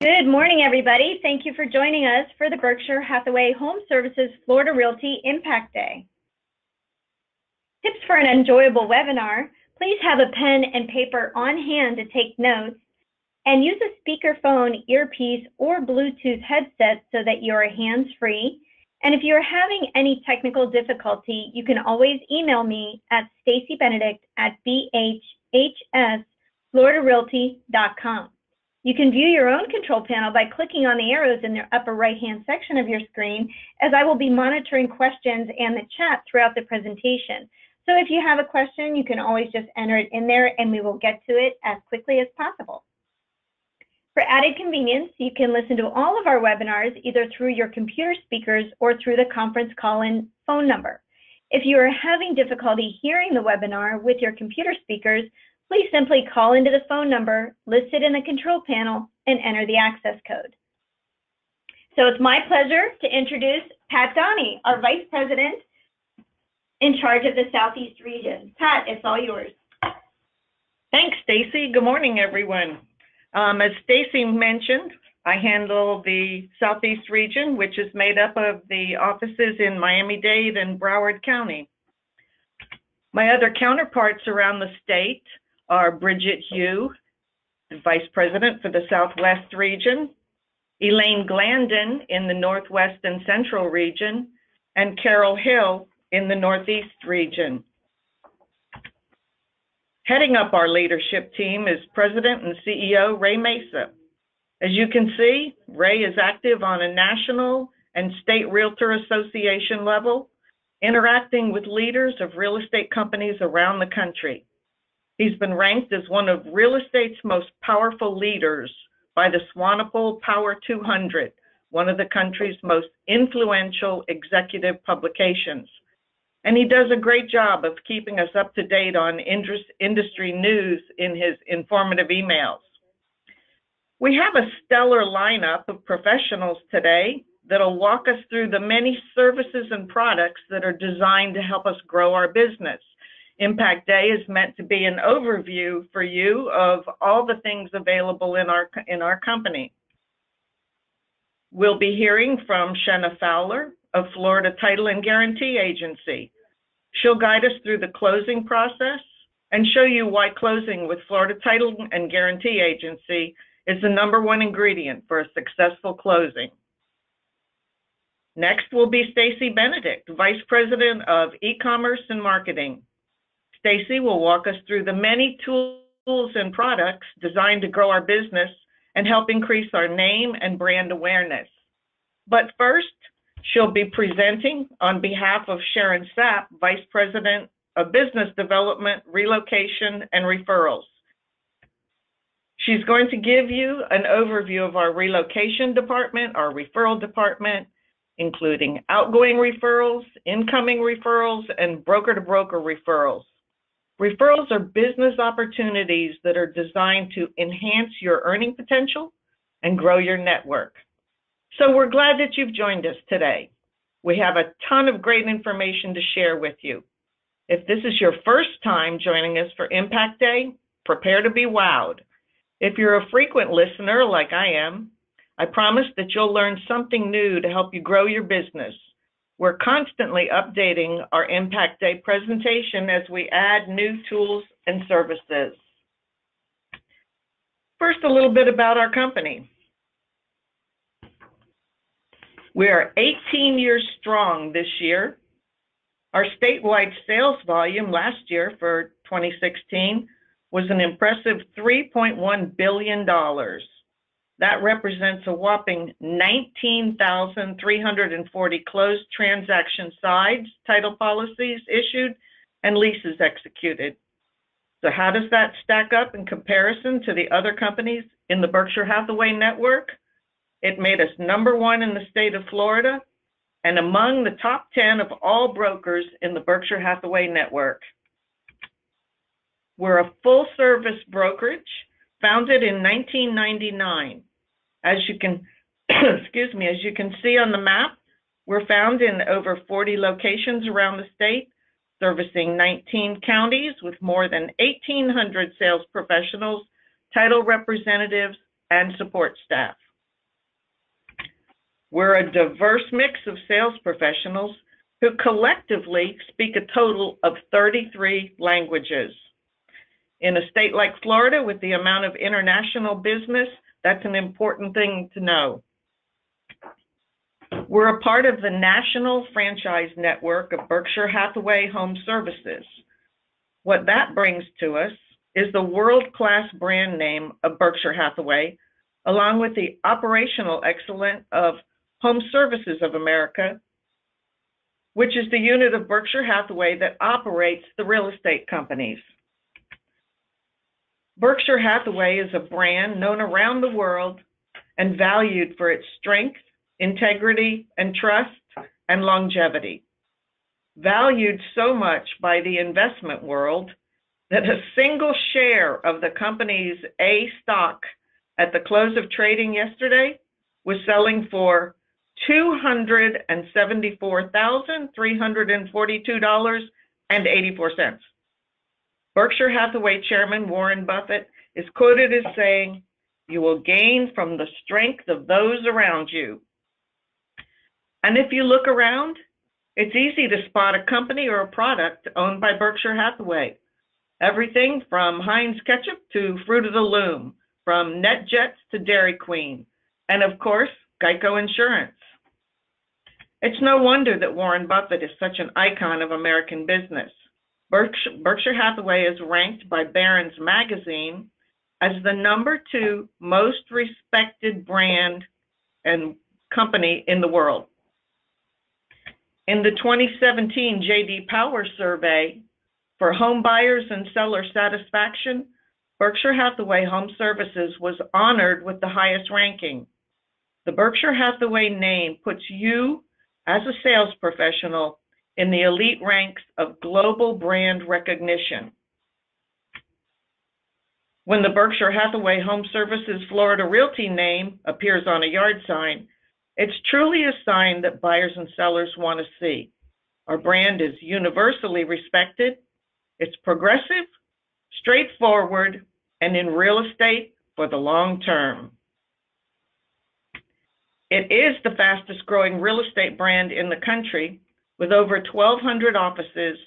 Good morning, everybody. Thank you for joining us for the Berkshire Hathaway Home Services Florida Realty Impact Day. Tips for an enjoyable webinar: please have a pen and paper on hand to take notes, and use a speakerphone, earpiece, or Bluetooth headset so that you are hands-free. And if you're having any technical difficulty, you can always email me at staceybenedict@bhsfloridarealty.com. You can view your own control panel by clicking on the arrows in the upper right-hand section of your screen, as I will be monitoring questions and the chat throughout the presentation. So if you have a question, you can always just enter it in there and we will get to it as quickly as possible. For added convenience, you can listen to all of our webinars either through your computer speakers or through the conference call-in phone number. If you are having difficulty hearing the webinar with your computer speakers, please simply call into the phone number listed in the control panel and enter the access code. So it's my pleasure to introduce Pat Donnie, our Vice President in charge of the Southeast region. Pat, it's all yours. Thanks, Stacy. Good morning, everyone. As Stacy mentioned, I handle the Southeast region, which is made up of the offices in Miami-Dade and Broward County. My other counterparts around the state are Bridget Hugh, the Vice President for the Southwest region, Elaine Glandon in the Northwest and Central region, and Carol Hill in the Northeast region. Heading up our leadership team is President and CEO Ray Mesa. As you can see, Ray is active on a national and state realtor association level, interacting with leaders of real estate companies around the country. He's been ranked as one of real estate's most powerful leaders by the Swanepoel Power 200, one of the country's most influential executive publications. And he does a great job of keeping us up to date on industry news in his informative emails. We have a stellar lineup of professionals today that'll walk us through the many services and products that are designed to help us grow our business. Impact Day is meant to be an overview for you of all the things available in our company. We'll be hearing from Shenna Fowler of Florida Title and Guarantee Agency. She'll guide us through the closing process and show you why closing with Florida Title and Guarantee Agency is the #1 ingredient for a successful closing. Next will be Stacey Benedict, Vice President of E-commerce and Marketing. Stacy will walk us through the many tools and products designed to grow our business and help increase our name and brand awareness. But first, she'll be presenting on behalf of Sharon Sapp, Vice President of Business Development, Relocation, and Referrals. She's going to give you an overview of our relocation department, our referral department, including outgoing referrals, incoming referrals, and broker-to-broker referrals. Referrals are business opportunities that are designed to enhance your earning potential and grow your network. So we're glad that you've joined us today. We have a ton of great information to share with you. If this is your first time joining us for Impact Day, prepare to be wowed. If you're a frequent listener like I am, I promise that you'll learn something new to help you grow your business. We're constantly updating our Impact Day presentation as we add new tools and services. First, a little bit about our company. We are 18 years strong this year. Our statewide sales volume last year for 2016 was an impressive $3.1 billion. That represents a whopping 19,340 closed transaction sides, title policies issued, and leases executed. So how does that stack up in comparison to the other companies in the Berkshire Hathaway network? It made us #1 in the state of Florida and among the top 10 of all brokers in the Berkshire Hathaway network. We're a full-service brokerage founded in 1999. As you can, as you can see on the map, we're found in over 40 locations around the state, servicing 19 counties with more than 1,800 sales professionals, title representatives, and support staff. We're a diverse mix of sales professionals who collectively speak a total of 33 languages. In a state like Florida, with the amount of international business, that's an important thing to know. We're a part of the national franchise network of Berkshire Hathaway Home Services. What that brings to us is the world-class brand name of Berkshire Hathaway, along with the operational excellence of Home Services of America, which is the unit of Berkshire Hathaway that operates the real estate companies. Berkshire Hathaway is a brand known around the world and valued for its strength, integrity, and trust, and longevity. Valued so much by the investment world that a single share of the company's A stock at the close of trading yesterday was selling for $274,342.84. Berkshire Hathaway Chairman Warren Buffett is quoted as saying, "You will gain from the strength of those around you." And if you look around, it's easy to spot a company or a product owned by Berkshire Hathaway. Everything from Heinz Ketchup to Fruit of the Loom, from NetJets to Dairy Queen, and of course, Geico Insurance. It's no wonder that Warren Buffett is such an icon of American business. Berkshire Hathaway is ranked by Barron's Magazine as the #2 most respected brand and company in the world. In the 2017 J.D. Power survey for home buyers and seller satisfaction, Berkshire Hathaway Home Services was honored with the highest ranking. The Berkshire Hathaway name puts you as a sales professional in the elite ranks of global brand recognition. When the Berkshire Hathaway Home Services Florida Realty name appears on a yard sign, it's truly a sign that buyers and sellers want to see. Our brand is universally respected, it's progressive, straightforward, and in real estate for the long term. It is the fastest growing real estate brand in the country, with over 1,200 offices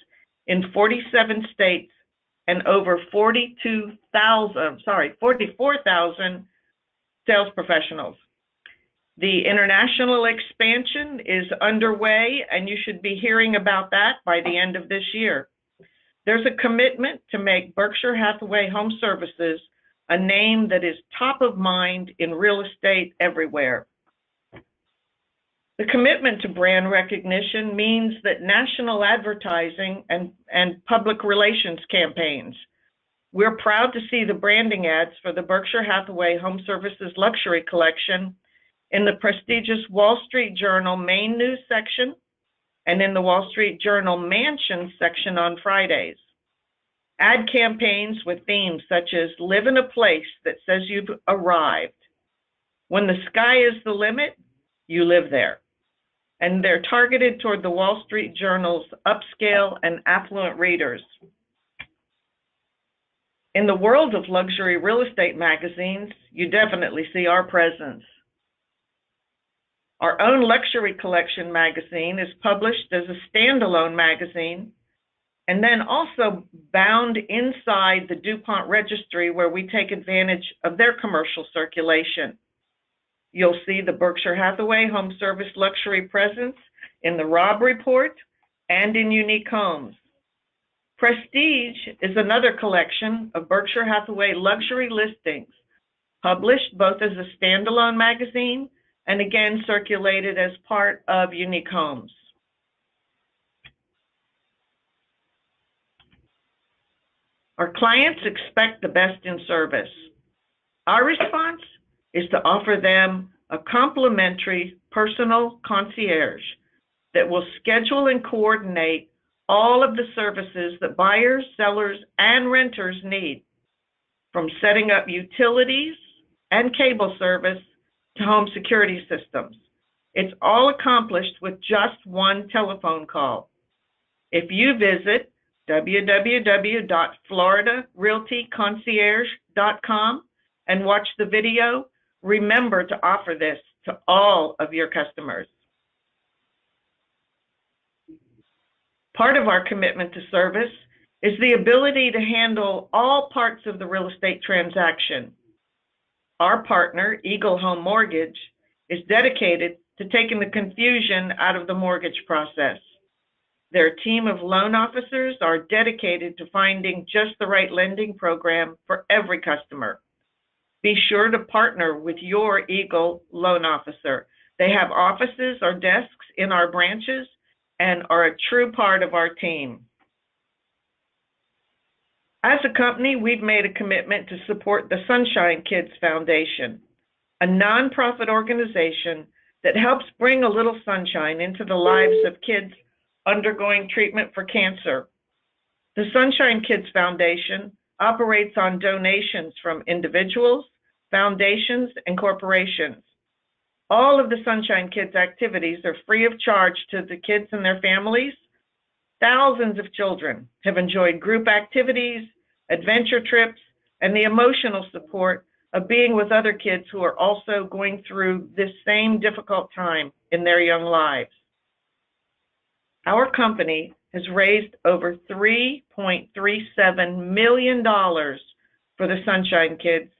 in 47 states and over 44,000 sales professionals. The international expansion is underway, and you should be hearing about that by the end of this year. There's a commitment to make Berkshire Hathaway Home Services a name that is top of mind in real estate everywhere. The commitment to brand recognition means that national advertising and public relations campaigns. We're proud to see the branding ads for the Berkshire Hathaway Home Services Luxury Collection in the prestigious Wall Street Journal main news section and in the Wall Street Journal Mansion section on Fridays. Ad campaigns with themes such as "Live in a place that says you've arrived." When the sky is the limit, you live there. And they're targeted toward the Wall Street Journal's upscale and affluent readers. In the world of luxury real estate magazines, you definitely see our presence. Our own Luxury Collection magazine is published as a standalone magazine and then also bound inside the DuPont registry, where we take advantage of their commercial circulation. You'll see the Berkshire Hathaway Home Service Luxury presence in the Robb Report and in Unique Homes. Prestige is another collection of Berkshire Hathaway luxury listings, published both as a standalone magazine and again circulated as part of Unique Homes. Our clients expect the best in service. Our response is to offer them a complimentary personal concierge that will schedule and coordinate all of the services that buyers, sellers, and renters need, from setting up utilities and cable service to home security systems. It's all accomplished with just one telephone call. If you visit www.floridarealtyconcierge.com and watch the video, remember to offer this to all of your customers. Part of our commitment to service is the ability to handle all parts of the real estate transaction. Our partner, Eagle Home Mortgage, is dedicated to taking the confusion out of the mortgage process. Their team of loan officers are dedicated to finding just the right lending program for every customer. Be sure to partner with your Eagle loan officer. They have offices or desks in our branches and are a true part of our team. As a company, we've made a commitment to support the Sunshine Kids Foundation, a nonprofit organization that helps bring a little sunshine into the lives of kids undergoing treatment for cancer. The Sunshine Kids Foundation operates on donations from individuals, foundations, and corporations. All of the Sunshine Kids activities are free of charge to the kids and their families. Thousands of children have enjoyed group activities, adventure trips, and the emotional support of being with other kids who are also going through this same difficult time in their young lives. Our company has raised over $3.37 million for the Sunshine Kids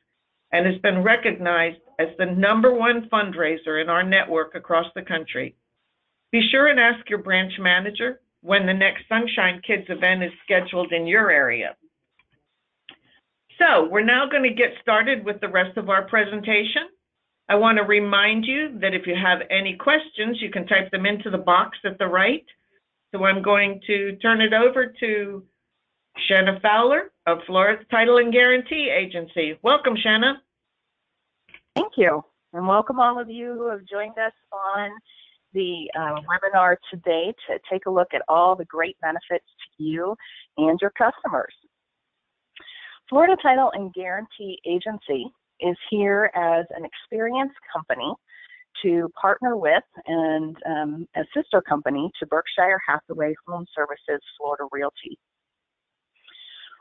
and has been recognized as the #1 fundraiser in our network across the country. Be sure and ask your branch manager when the next Sunshine Kids event is scheduled in your area. So we're now going to get started with the rest of our presentation. I want to remind you that if you have any questions, you can type them into the box at the right. So I'm going to turn it over to Shanna Fowler of Florida Title and Guarantee Agency. Welcome, Shanna. Thank you, and welcome all of you who have joined us on the webinar today to take a look at all the great benefits to you and your customers. Florida Title and Guarantee Agency is here as an experienced company to partner with and a sister company to Berkshire Hathaway Home Services Florida Realty.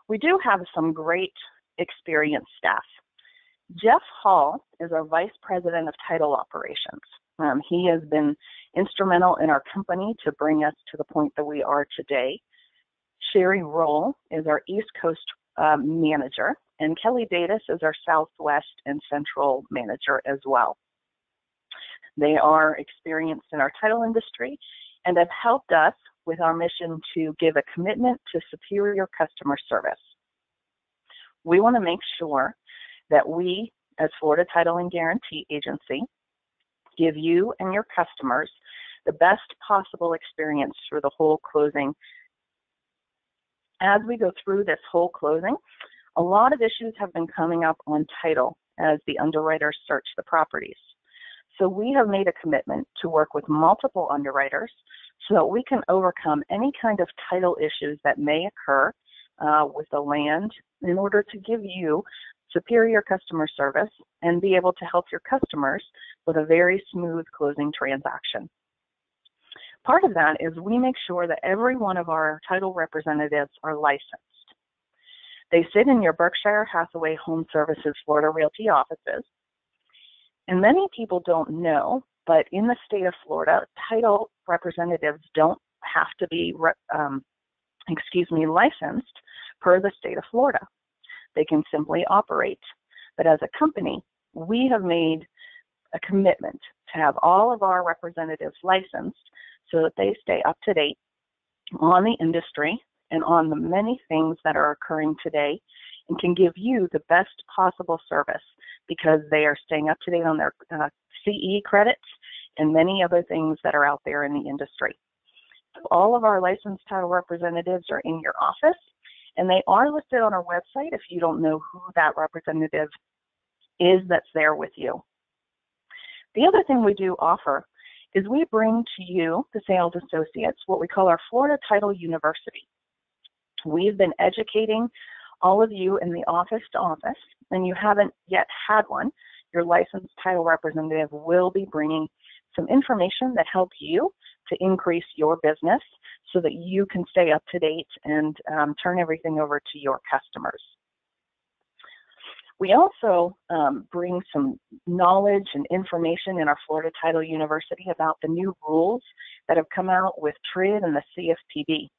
We do have some great experienced staff. Jeff Hall is our Vice President of Title Operations. He has been instrumental in our company to bring us to the point that we are today. Sherry Roll is our East Coast manager, and Kelly Davis is our Southwest and Central manager as well. They are experienced in our title industry and have helped us with our mission to give a commitment to superior customer service. We want to make sure that we, as Florida Title and Guarantee Agency, give you and your customers the best possible experience through the whole closing. As we go through this whole closing, a lot of issues have been coming up on title as the underwriters search the properties. So we have made a commitment to work with multiple underwriters so that we can overcome any kind of title issues that may occur with the land in order to give you superior customer service and be able to help your customers with a very smooth closing transaction. Part of that is we make sure that every one of our title representatives are licensed. They sit in your Berkshire Hathaway Home Services Florida Realty offices. And many people don't know, but in the state of Florida, title representatives don't have to be licensed per the state of Florida. They can simply operate. But as a company, we have made a commitment to have all of our representatives licensed so that they stay up to date on the industry and on the many things that are occurring today and can give you the best possible service because they are staying up to date on their CE credits and many other things that are out there in the industry. So all of our licensed title representatives are in your office, and they are listed on our website if you don't know who that representative is that's there with you. The other thing we do offer is we bring to you, the sales associates, what we call our Florida Title University. We've been educating all of you in the office to office, and you haven't yet had one. Your licensed title representative will be bringing some information that helps you to increase your business so that you can stay up to date and turn everything over to your customers. We also bring some knowledge and information in our Florida Title University about the new rules that have come out with TRID and the CFPB,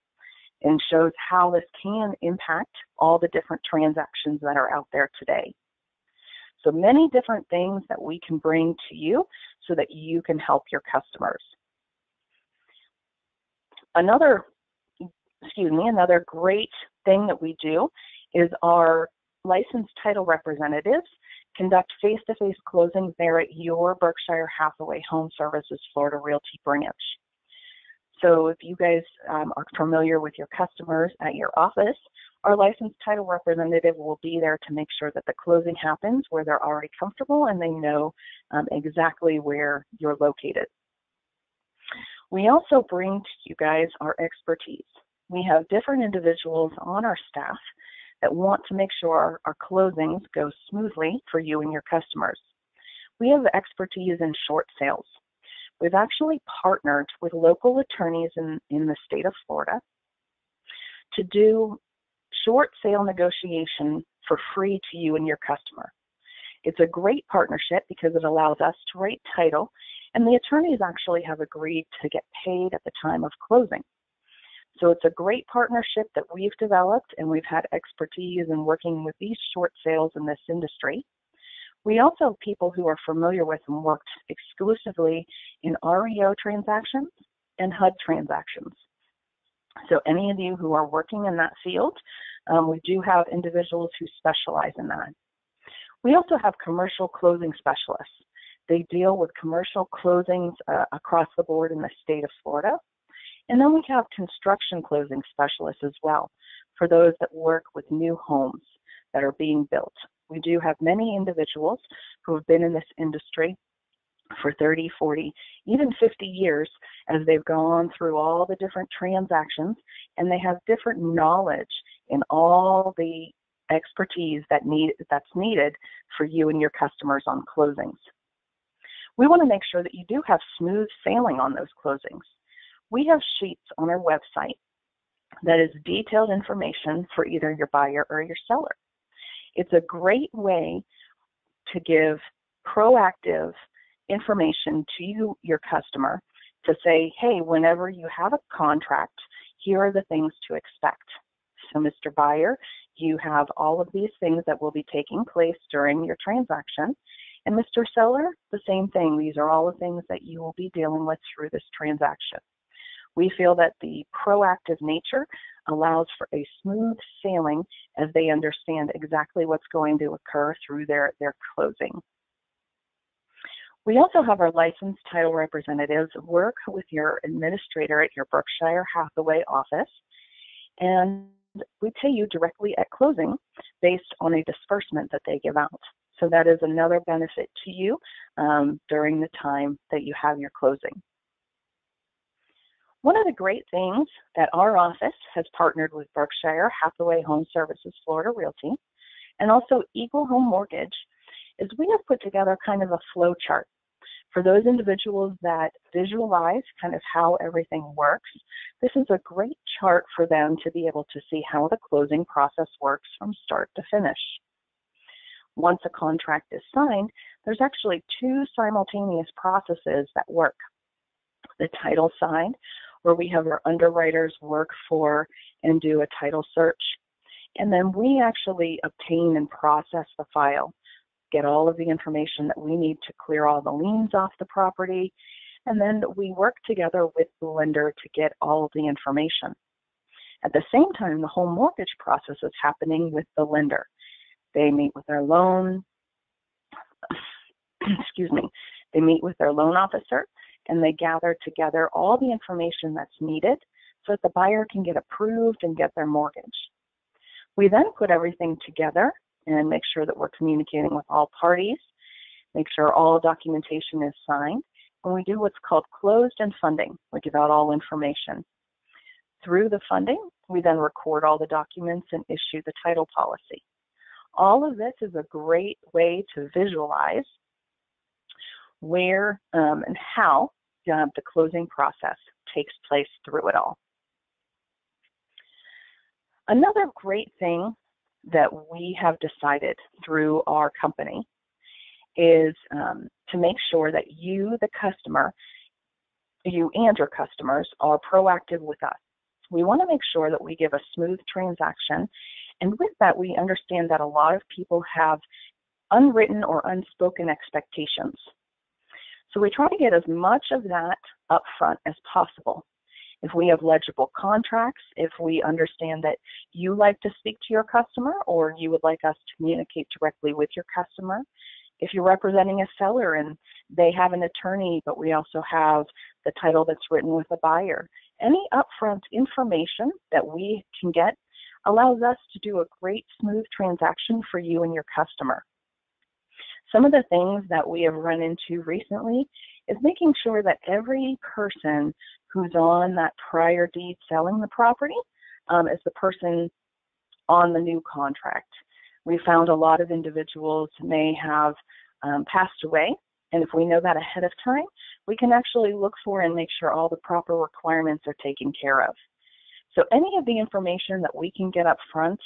and shows how this can impact all the different transactions that are out there today. So many different things that we can bring to you so that you can help your customers. Another great thing that we do is our licensed title representatives conduct face-to-face closings there at your Berkshire Hathaway Home Services Florida Realty branch. So if you guys are familiar with your customers at your office, our licensed title representative will be there to make sure that the closing happens where they're already comfortable and they know exactly where you're located. We also bring to you guys our expertise. We have different individuals on our staff that want to make sure our closings go smoothly for you and your customers. We have expertise in short sales. We've actually partnered with local attorneys in the state of Florida to do short sale negotiation for free to you and your customer. It's a great partnership because it allows us to write title, and the attorneys actually have agreed to get paid at the time of closing. So it's a great partnership that we've developed, and we've had expertise in working with these short sales in this industry. We also have people who are familiar with and worked exclusively in REO transactions and HUD transactions. So any of you who are working in that field, we do have individuals who specialize in that. We also have commercial closing specialists. They deal with commercial closings across the board in the state of Florida. And then we have construction closing specialists as well for those that work with new homes that are being built. We do have many individuals who have been in this industry for 30, 40, even 50 years as they've gone through all the different transactions, and they have different knowledge in all the expertise that's needed for you and your customers on closings. We want to make sure that you do have smooth sailing on those closings. We have sheets on our website that is detailed information for either your buyer or your seller. It's a great way to give proactive information to you, your customer, to say, hey, whenever you have a contract, here are the things to expect. So Mr. Buyer, you have all of these things that will be taking place during your transaction. And Mr. Seller, the same thing. These are all the things that you will be dealing with through this transaction. We feel that the proactive nature allows for a smooth sailing as they understand exactly what's going to occur through their closing. We also have our licensed title representatives work with your administrator at your Berkshire Hathaway office, and we pay you directly at closing based on a disbursement that they give out. So that is another benefit to you during the time that you have your closing. One of the great things that our office has partnered with Berkshire Hathaway Home Services Florida Realty and also Eagle Home Mortgage is we have put together kind of a flow chart for those individuals that visualize kind of how everything works. This is a great chart for them to be able to see how the closing process works from start to finish. Once a contract is signed, there's actually two simultaneous processes that work. The title side, where we have our underwriters work for and do a title search. And then we actually obtain and process the file, get all of the information that we need to clear all the liens off the property, and then we work together with the lender to get all of the information. At the same time, the home mortgage process is happening with the lender. They meet with their loan, they meet with their loan officer, and they gather together all the information that's needed so that the buyer can get approved and get their mortgage. We then put everything together and make sure that we're communicating with all parties, make sure all documentation is signed, and we do what's called closed and funding. We give out all information. Through the funding, we then record all the documents and issue the title policy. All of this is a great way to visualize where and how the closing process takes place through it all. Another great thing that we have decided through our company is to make sure that you, the customer, you and your customers are proactive with us. We want to make sure that we give a smooth transaction, and with that we understand that a lot of people have unwritten or unspoken expectations. So we try to get as much of that up front as possible. If we have legible contracts, if we understand that you like to speak to your customer or you would like us to communicate directly with your customer, if you're representing a seller and they have an attorney, but we also have the title that's written with a buyer, any upfront information that we can get allows us to do a great, smooth transaction for you and your customer. Some of the things that we have run into recently is making sure that every person who's on that prior deed selling the property is the person on the new contract. We found a lot of individuals may have passed away, and if we know that ahead of time, we can actually look for and make sure all the proper requirements are taken care of. So any of the information that we can get up front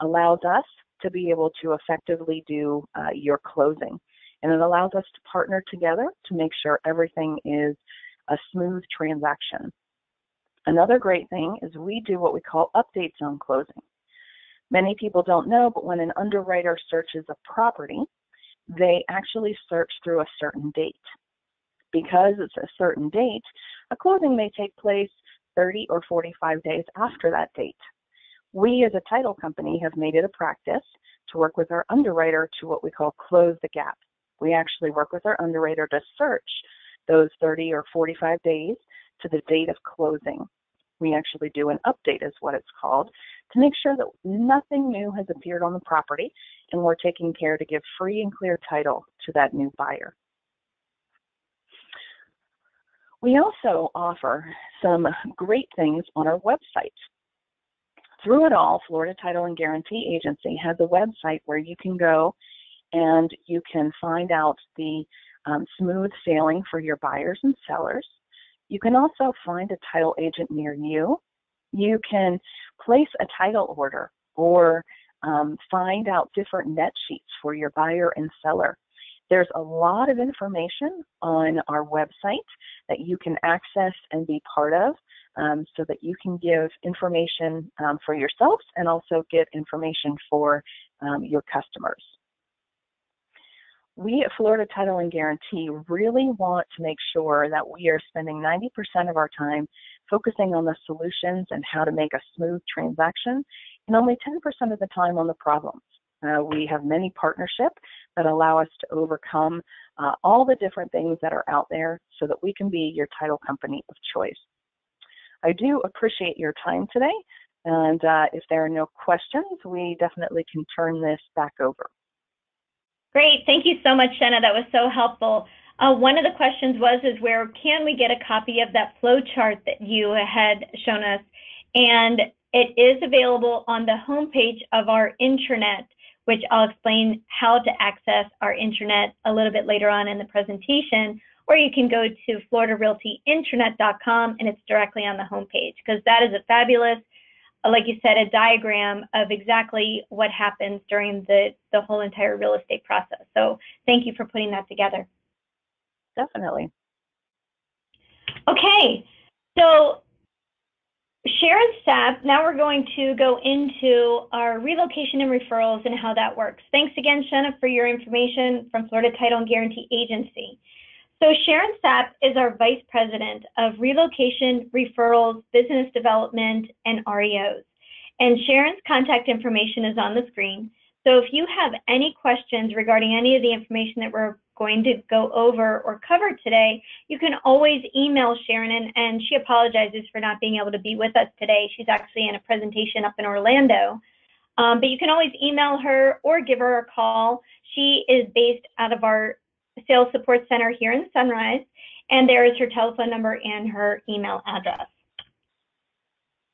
allows us to be able to effectively do your closing, and it allows us to partner together to make sure everything is a smooth transaction. Another great thing is we do what we call updates on closing. Many people don't know, but when an underwriter searches a property, they actually search through a certain date. Because it's a certain date, a closing may take place 30 or 45 days after that date. We as a title company have made it a practice to work with our underwriter to what we call close the gap. We actually work with our underwriter to search those 30 or 45 days to the date of closing. We actually do an update, is what it's called, to make sure that nothing new has appeared on the property, and we're taking care to give free and clear title to that new buyer. We also offer some great things on our website. Through it all, Florida Title and Guarantee Agency has a website where you can go and you can find out the smooth sailing for your buyers and sellers. You can also find a title agent near you. You can place a title order or find out different net sheets for your buyer and seller. There's a lot of information on our website that you can access and be part of so that you can give information for yourselves and also get information for your customers. We at Florida Title and Guarantee really want to make sure that we are spending 90% of our time focusing on the solutions and how to make a smooth transaction, and only 10% of the time on the problems. We have many partnerships that allow us to overcome all the different things that are out there so that we can be your title company of choice. I do appreciate your time today, and if there are no questions, we definitely can turn this back over. Great, thank you so much, Shenna. That was so helpful. One of the questions is where can we get a copy of that flow chart that you had shown us? And it is available on the homepage of our intranet, which I'll explain how to access our intranet a little bit later on in the presentation, or you can go to floridarealtyintranet.com and it's directly on the homepage, because that is a fabulous, like you said, a diagram of exactly what happens during the whole entire real estate process. So thank you for putting that together. Definitely. Okay, so Sharon Sapp, now we're going to go into our relocation and referrals and how that works. Thanks again, Shenna, for your information from Florida Title and Guarantee Agency. So Sharon Sapp is our Vice President of Relocation, Referrals, Business Development, and REOs. And Sharon's contact information is on the screen. So if you have any questions regarding any of the information that we're going to go over or cover today, you can always email Sharon, and she apologizes for not being able to be with us today. She's actually in a presentation up in Orlando. But you can always email her or give her a call. She is based out of our Sales Support Center here in Sunrise, and there is her telephone number and her email address.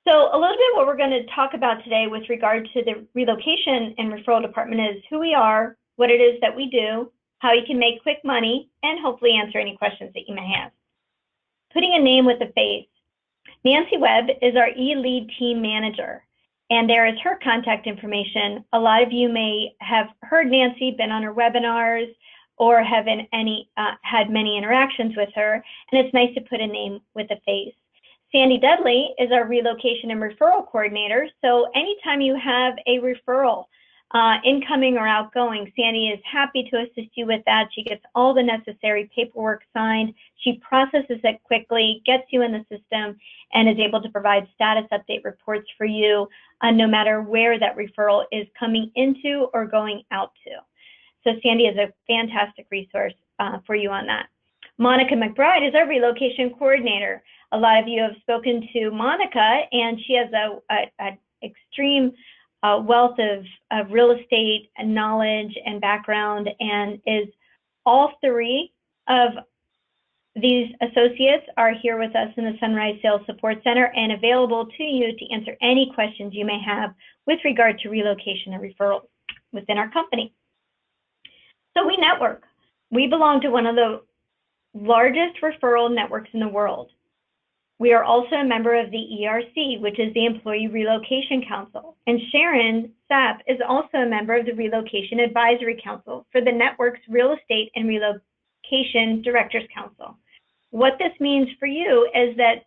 So a little bit what we're going to talk about today with regard to the relocation and referral department is who we are, what it is that we do, how you can make quick money, and hopefully answer any questions that you may have. Putting a name with a face. Nancy Webb is our e-lead team manager. And there is her contact information. A lot of you may have heard Nancy, been on her webinars, or have had many interactions with her, and it's nice to put a name with a face. Sandy Dudley is our relocation and referral coordinator, so anytime you have a referral, incoming or outgoing, Sandy is happy to assist you with that. She gets all the necessary paperwork signed, she processes it quickly, gets you in the system, and is able to provide status update reports for you no matter where that referral is coming into or going out to. So Sandy is a fantastic resource for you on that. Monica McBride is our relocation coordinator. A lot of you have spoken to Monica, and she has an extreme wealth of real estate and knowledge and background, and is all three of these associates are here with us in the Sunrise Sales Support Center and available to you to answer any questions you may have with regard to relocation and referrals within our company. So we network. We belong to one of the largest referral networks in the world. We are also a member of the ERC, which is the Employee Relocation Council. And Sharon Sapp is also a member of the Relocation Advisory Council for the network's Real Estate and Relocation Directors Council. What this means for you is that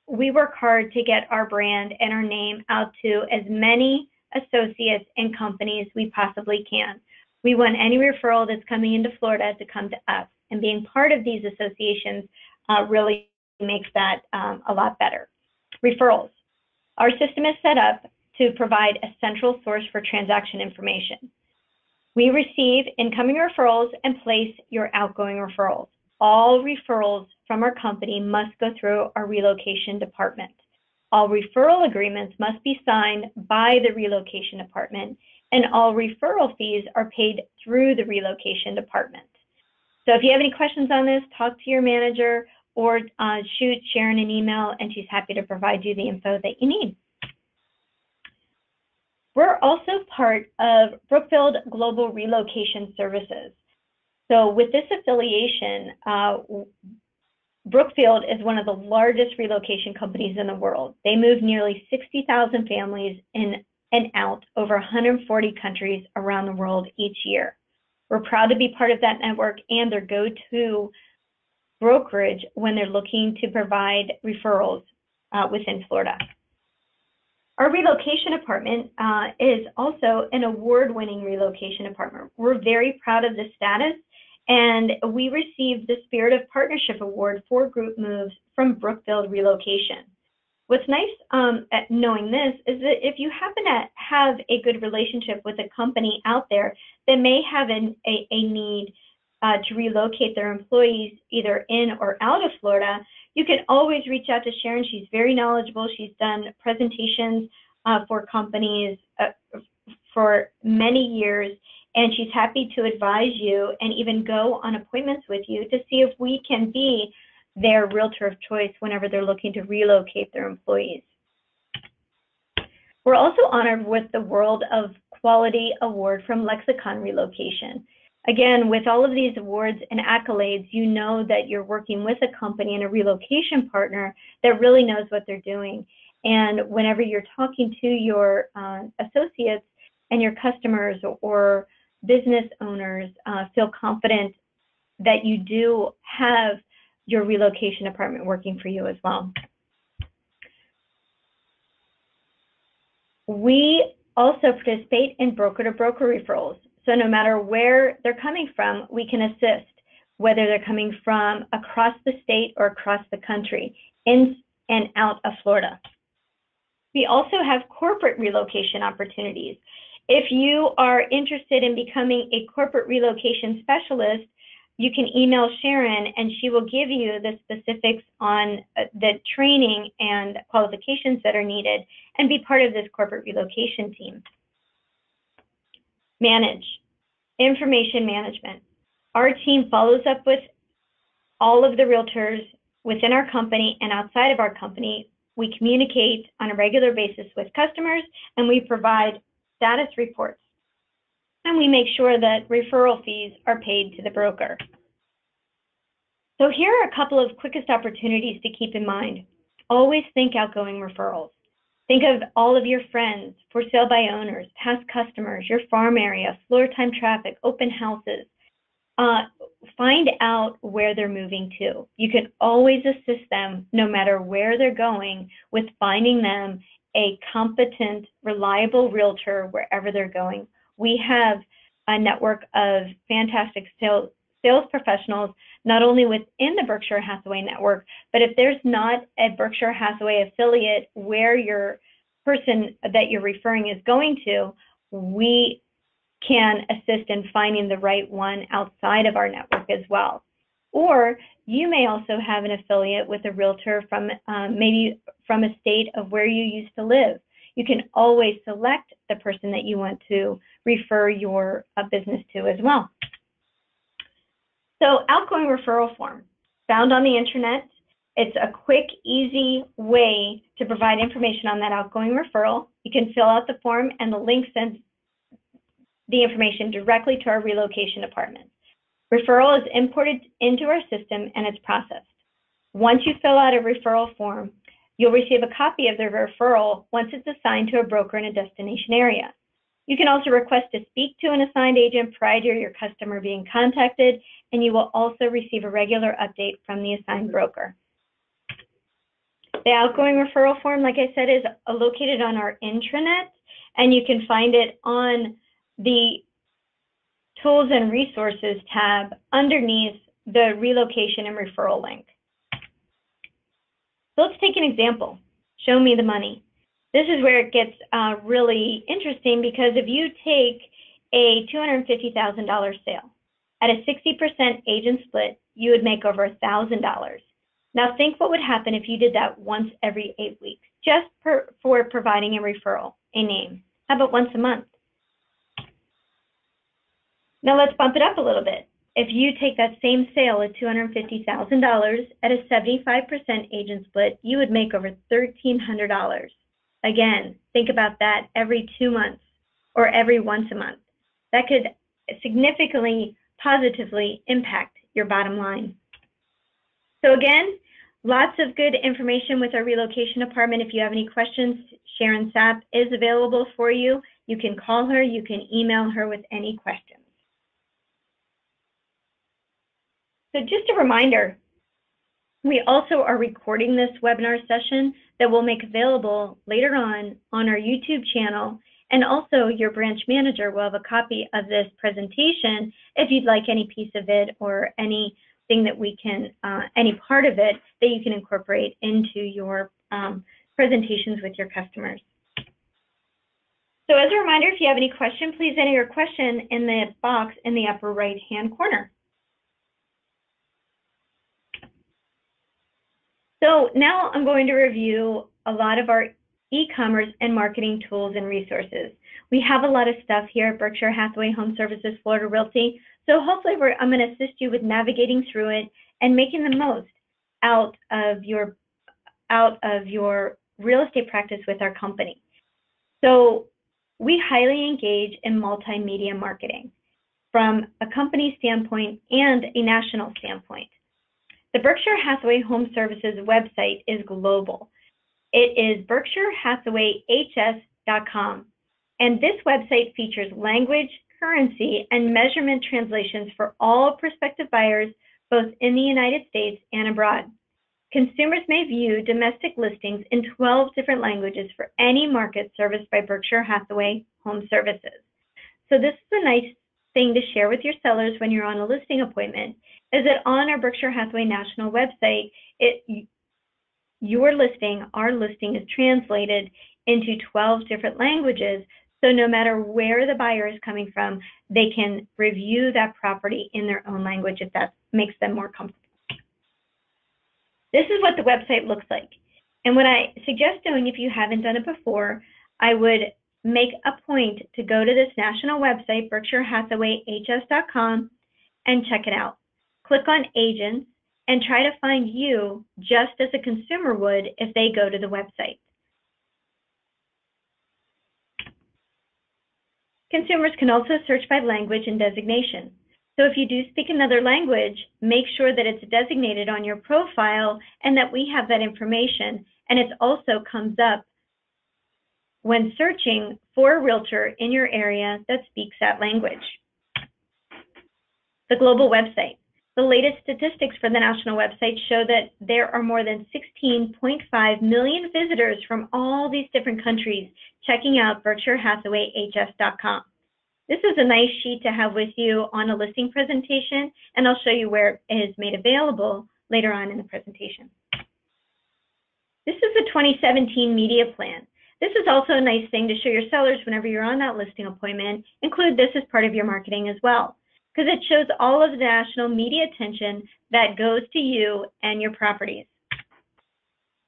we work hard to get our brand and our name out to as many associates and companies we possibly can. We want any referral that's coming into Florida to come to us, and being part of these associations really makes that a lot better. Referrals. Our system is set up to provide a central source for transaction information. We receive incoming referrals and place your outgoing referrals. All referrals from our company must go through our relocation department. All referral agreements must be signed by the relocation department, and all referral fees are paid through the relocation department. So if you have any questions on this, talk to your manager or shoot Sharon an email, and she's happy to provide you the info that you need. We're also part of Brookfield Global Relocation Services. So with this affiliation, Brookfield is one of the largest relocation companies in the world. They move nearly 60,000 families in and out over 140 countries around the world each year. We're proud to be part of that network and their go-to brokerage when they're looking to provide referrals within Florida. Our relocation department is also an award-winning relocation department. We're very proud of this status, and we received the Spirit of Partnership Award for group moves from Brookfield Relocation. What's nice at knowing this is that if you happen to have a good relationship with a company out there that may have a need to relocate their employees either in or out of Florida, you can always reach out to Sharon. She's very knowledgeable. She's done presentations for companies for many years, and she's happy to advise you and even go on appointments with you to see if we can be their realtor of choice whenever they're looking to relocate their employees. We're also honored with the World of Quality Award from Lexicon Relocation. Again, with all of these awards and accolades, you know that you're working with a company and a relocation partner that really knows what they're doing. And whenever you're talking to your associates and your customers or business owners, feel confident that you do have your relocation department working for you as well. We also participate in broker-to-broker referrals. So no matter where they're coming from, we can assist, whether they're coming from across the state or across the country, in and out of Florida. We also have corporate relocation opportunities. If you are interested in becoming a corporate relocation specialist, you can email Sharon and she will give you the specifics on the training and qualifications that are needed and be part of this corporate relocation team. Manage. Information management. Our team follows up with all of the realtors within our company and outside of our company. We communicate on a regular basis with customers, and we provide status reports. And we make sure that referral fees are paid to the broker. So here are a couple of quickest opportunities to keep in mind. Always think outgoing referrals. Think of all of your friends, for sale by owners, past customers, your farm area, floor time traffic, open houses. Find out where they're moving to. You can always assist them, no matter where they're going, with finding them a competent, reliable realtor wherever they're going. We have a network of fantastic sales professionals, not only within the Berkshire Hathaway network, but if there's not a Berkshire Hathaway affiliate where your person that you're referring is going to, we can assist in finding the right one outside of our network as well. Or you may also have an affiliate with a realtor from maybe from a state of where you used to live. You can always select the person that you want to refer your business to as well. So outgoing referral form, found on the internet. It's a quick, easy way to provide information on that outgoing referral. You can fill out the form and the link sends the information directly to our relocation department. Referral is imported into our system and it's processed. Once you fill out a referral form, you'll receive a copy of the referral once it's assigned to a broker in a destination area. You can also request to speak to an assigned agent prior to your customer being contacted, and you will also receive a regular update from the assigned broker. The outgoing referral form, like I said, is located on our intranet, and you can find it on the Tools and Resources tab underneath the relocation and referral link. So let's take an example. Show me the money. This is where it gets really interesting, because if you take a $250,000 sale at a 60% agent split, you would make over $1,000. Now think what would happen if you did that once every 8 weeks, just for providing a referral, a name. How about once a month? Now let's bump it up a little bit. If you take that same sale at $250,000 at a 75% agent split, you would make over $1,300. Again, think about that every 2 months or every once a month. That could significantly positively impact your bottom line. So again, lots of good information with our relocation department. If you have any questions, Sharon Sapp is available for you. You can call her, you can email her with any questions. So just a reminder, we also are recording this webinar session that we'll make available later on our YouTube channel, and also your branch manager will have a copy of this presentation if you'd like any piece of it or anything that we can, any part of it that you can incorporate into your presentations with your customers. So as a reminder, if you have any question, please enter your question in the box in the upper right-hand corner. So now I'm going to review a lot of our e-commerce and marketing tools and resources. We have a lot of stuff here at Berkshire Hathaway Home Services Florida Realty, so hopefully I'm going to assist you with navigating through it and making the most out of your real estate practice with our company. So we highly engage in multimedia marketing from a company standpoint and a national standpoint. The Berkshire Hathaway Home Services website is global. It is berkshirehathawayhs.com, and this website features language, currency, and measurement translations for all prospective buyers, both in the United States and abroad. Consumers may view domestic listings in 12 different languages for any market serviced by Berkshire Hathaway Home Services. So this is a nice thing to share with your sellers when you're on a listing appointment, is that on our Berkshire Hathaway National website, our listing is translated into 12 different languages, so no matter where the buyer is coming from, they can review that property in their own language if that makes them more comfortable. This is what the website looks like. And what I suggest doing, if you haven't done it before, I would make a point to go to this national website, berkshirehathawayhs.com, and check it out. Click on agents and try to find you just as a consumer would if they go to the website. Consumers can also search by language and designation. So if you do speak another language, make sure that it's designated on your profile and that we have that information, and it also comes up when searching for a realtor in your area that speaks that language. The global website. The latest statistics for the national website show that there are more than 16.5 million visitors from all these different countries checking out BerkshireHathawayHS.com. This is a nice sheet to have with you on a listing presentation, and I'll show you where it is made available later on in the presentation. This is the 2017 media plan. This is also a nice thing to show your sellers whenever you're on that listing appointment. Include this as part of your marketing as well, because it shows all of the national media attention that goes to you and your properties.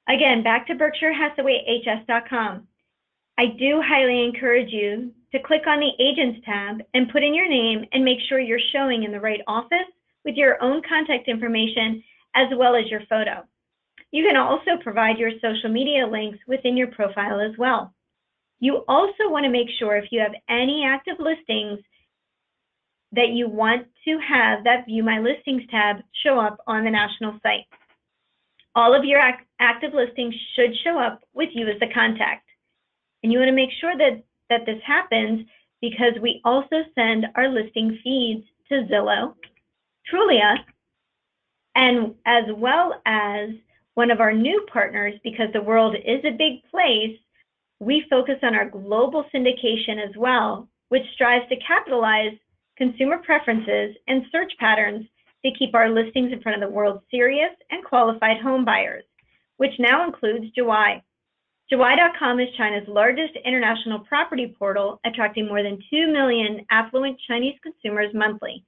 Again, back to BerkshireHathawayHS.com. I do highly encourage you to click on the Agents tab and put in your name and make sure you're showing in the right office with your own contact information as well as your photo. You can also provide your social media links within your profile as well. You also want to make sure if you have any active listings that you want to have that View My Listings tab show up on the national site. All of your active listings should show up with you as the contact. And you want to make sure that this happens because we also send our listing feeds to Zillow, Trulia, and as well as one of our new partners, because the world is a big place, we focus on our global syndication as well, which strives to capitalize consumer preferences and search patterns to keep our listings in front of the world's serious and qualified home buyers, which now includes Juwai. Juwai.com is China's largest international property portal, attracting more than 2 million affluent Chinese consumers monthly.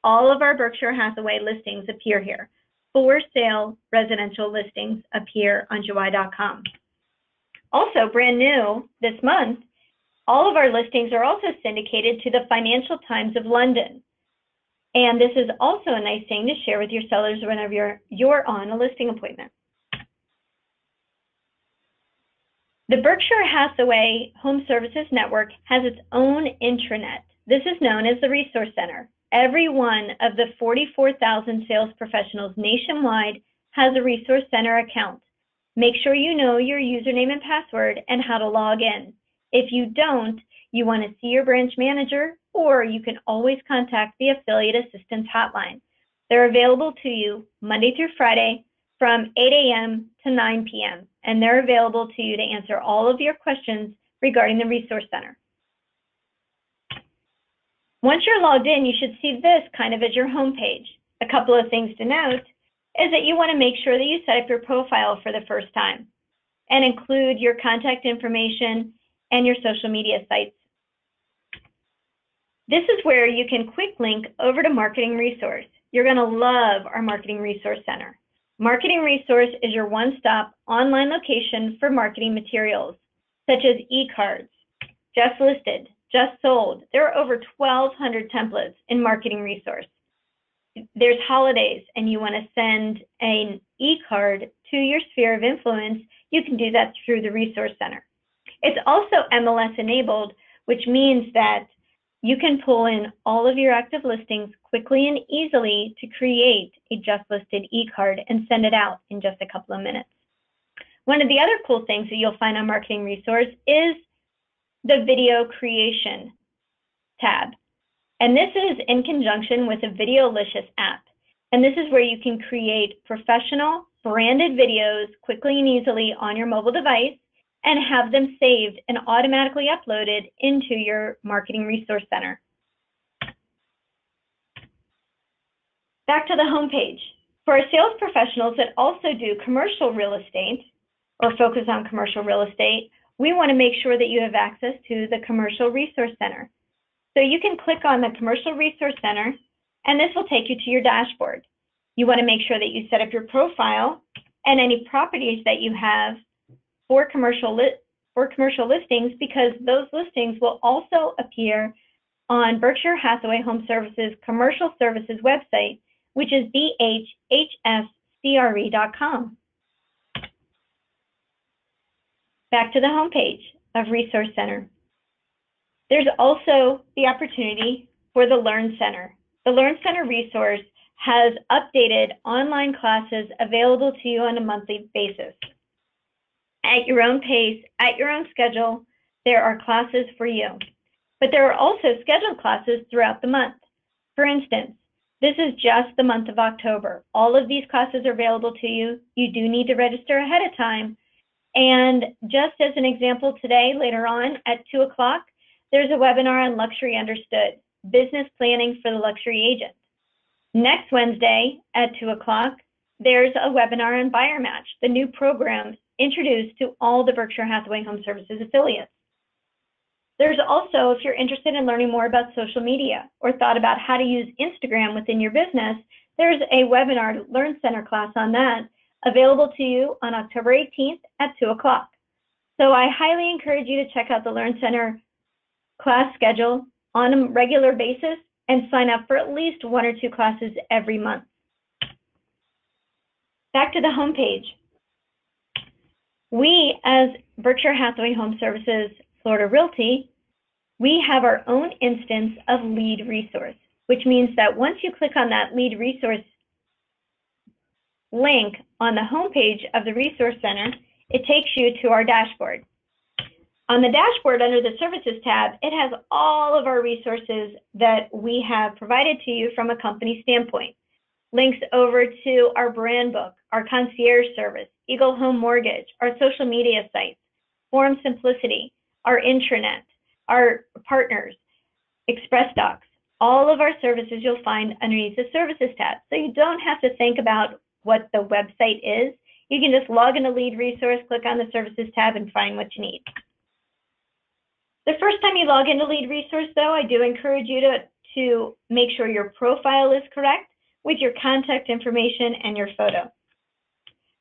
All of our Berkshire Hathaway listings appear here. For sale residential listings appear on Juwai.com. Also, brand new this month, all of our listings are also syndicated to the Financial Times of London. And this is also a nice thing to share with your sellers whenever you're on a listing appointment. The Berkshire Hathaway Home Services Network has its own intranet. This is known as the Resource Center. Every one of the 44,000 sales professionals nationwide has a Resource Center account. Make sure you know your username and password and how to log in. If you don't, you want to see your branch manager, or you can always contact the Affiliate Assistance Hotline. They're available to you Monday through Friday from 8 a.m. to 9 p.m., and they're available to you to answer all of your questions regarding the Resource Center. Once you're logged in, you should see this kind of as your home page. A couple of things to note is that you want to make sure that you set up your profile for the first time and include your contact information and your social media sites. This is where you can quick link over to Marketing Resource. You're going to love our Marketing Resource Center. Marketing Resource is your one-stop online location for marketing materials, such as e-cards, just listed, just sold. There are over 1,200 templates in Marketing Resource. There's holidays and you want to send an e-card to your sphere of influence, you can do that through the Resource Center. It's also MLS enabled, which means that you can pull in all of your active listings quickly and easily to create a just listed e-card and send it out in just a couple of minutes. One of the other cool things that you'll find on Marketing Resource is the Video Creation tab. And this is in conjunction with the Videolicious app. And this is where you can create professional branded videos quickly and easily on your mobile device and have them saved and automatically uploaded into your Marketing Resource Center. Back to the home page. For our sales professionals that also do commercial real estate or focus on commercial real estate, we want to make sure that you have access to the Commercial Resource Center. So you can click on the Commercial Resource Center, and this will take you to your dashboard. You want to make sure that you set up your profile and any properties that you have for commercial listings, because those listings will also appear on Berkshire Hathaway Home Services Commercial Services website, which is bhhscre.com. Back to the homepage of Resource Center. There's also the opportunity for the Learn Center. The Learn Center resource has updated online classes available to you on a monthly basis. At your own pace, at your own schedule, there are classes for you. But there are also scheduled classes throughout the month. For instance, this is just the month of October. All of these classes are available to you. You do need to register ahead of time. And just as an example today, later on at 2 o'clock, there's a webinar on Luxury Understood, Business Planning for the Luxury Agent. Next Wednesday at 2 o'clock, there's a webinar on Buyer Match, the new program introduced to all the Berkshire Hathaway Home Services affiliates. There's also, if you're interested in learning more about social media or thought about how to use Instagram within your business, there's a webinar Learn Center class on that available to you on October 18th at 2 o'clock. So I highly encourage you to check out the Learn Center class schedule on a regular basis and sign up for at least 1 or 2 classes every month. Back to the homepage. We, as Berkshire Hathaway Home Services Florida Realty, we have our own instance of Lead Resource, which means that once you click on that Lead Resource link on the homepage of the Resource Center, it takes you to our dashboard. On the dashboard under the Services tab, it has all of our resources that we have provided to you from a company standpoint. Links over to our brand book, our concierge service, Eagle Home Mortgage, our social media sites, Forum Simplicity, our intranet, our partners, Express Docs. All of our services you'll find underneath the Services tab. So you don't have to think about what the website is. You can just log into Lead Resource, click on the Services tab, and find what you need. The first time you log into Lead Resource, though, I do encourage you to make sure your profile is correct with your contact information and your photo.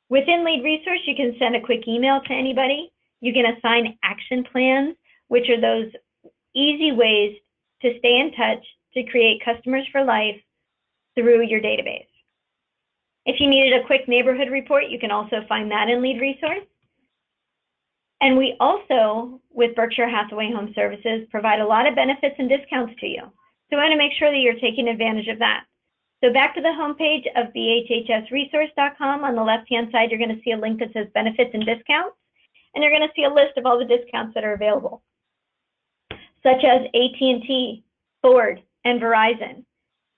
Within Lead Resource, you can send a quick email to anybody. You can assign action plans, which are those easy ways to stay in touch to create customers for life through your database. If you needed a quick neighborhood report, you can also find that in Lead Resource. And we also, with Berkshire Hathaway Home Services, provide a lot of benefits and discounts to you. So I want to make sure that you're taking advantage of that. So back to the homepage of bhhsresource.com. On the left-hand side, you're going to see a link that says Benefits and Discounts. And you're going to see a list of all the discounts that are available, such as AT&T, Ford, and Verizon.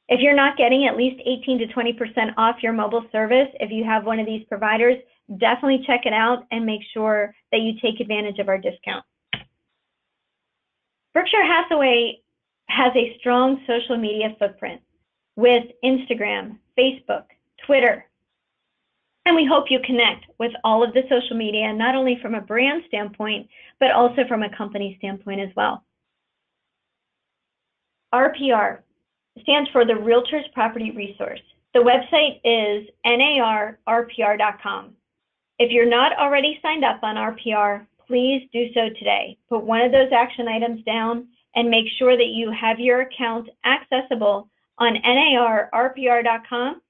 If you're not getting at least 18 to 20% off your mobile service, if you have one of these providers, definitely check it out and make sure that you take advantage of our discount. Berkshire Hathaway has a strong social media footprint with Instagram, Facebook, Twitter, and we hope you connect with all of the social media, not only from a brand standpoint, but also from a company standpoint as well. RPR stands for the Realtors Property Resource. The website is narrpr.com. If you're not already signed up on RPR, please do so today. Put one of those action items down and make sure that you have your account accessible on narrpr.com,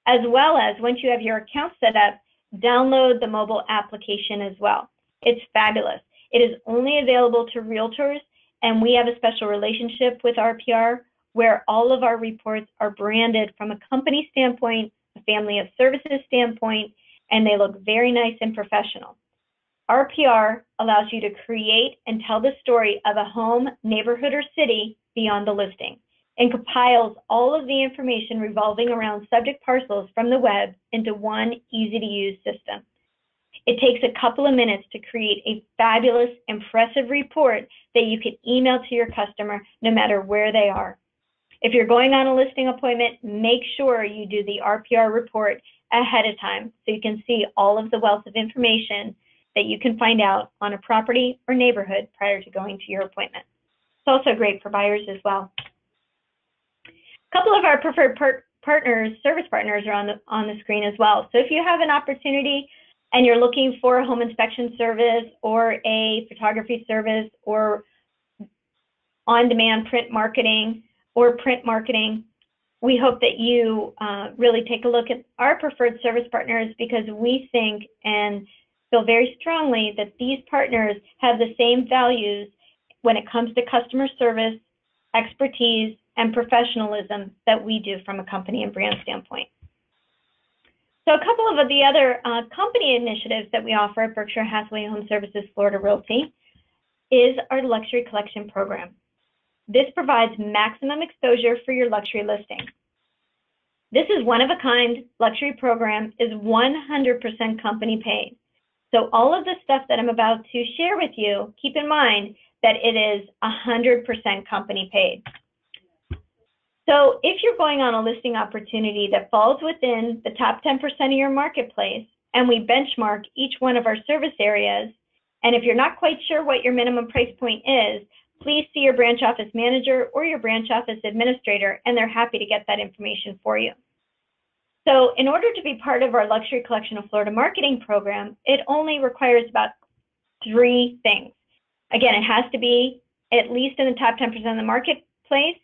as well as once you have your account set up, download the mobile application as well. It's fabulous. It is only available to realtors, and we have a special relationship with RPR where all of our reports are branded from a company standpoint, a family of services standpoint, and they look very nice and professional. RPR allows you to create and tell the story of a home, neighborhood, or city beyond the listing, and compiles all of the information revolving around subject parcels from the web into one easy-to-use system. It takes a couple of minutes to create a fabulous, impressive report that you can email to your customer no matter where they are. If you're going on a listing appointment, make sure you do the RPR report ahead of time so you can see all of the wealth of information that you can find out on a property or neighborhood prior to going to your appointment. It's also great for buyers as well. A couple of our preferred partners, service partners, are on the screen as well. So if you have an opportunity and you're looking for a home inspection service or a photography service or on-demand print marketing, we hope that you really take a look at our preferred service partners, because we think and feel very strongly that these partners have the same values when it comes to customer service, expertise, and professionalism that we do from a company and brand standpoint. So a couple of the other company initiatives that we offer at Berkshire Hathaway Home Services Florida Realty. is our Luxury Collection program. This provides maximum exposure for your luxury listing. This is one-of-a-kind luxury program, is 100% company paid. So all of the stuff that I'm about to share with you, keep in mind that it is 100% company paid. So if you're going on a listing opportunity that falls within the top 10% of your marketplace, and we benchmark each one of our service areas, and if you're not quite sure what your minimum price point is, please see your branch office manager or your branch office administrator, and they're happy to get that information for you. So in order to be part of our Luxury Collection of Florida marketing program, it only requires about 3 things. Again, it has to be at least in the top 10% of the marketplace,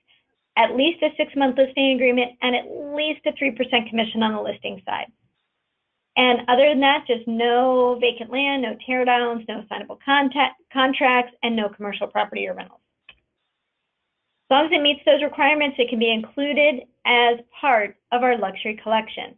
at least a 6-month listing agreement, and at least a 3% commission on the listing side. And other than that, just no vacant land, no tear downs, no signable contracts, and no commercial property or rentals. As long as it meets those requirements, it can be included as part of our luxury collection.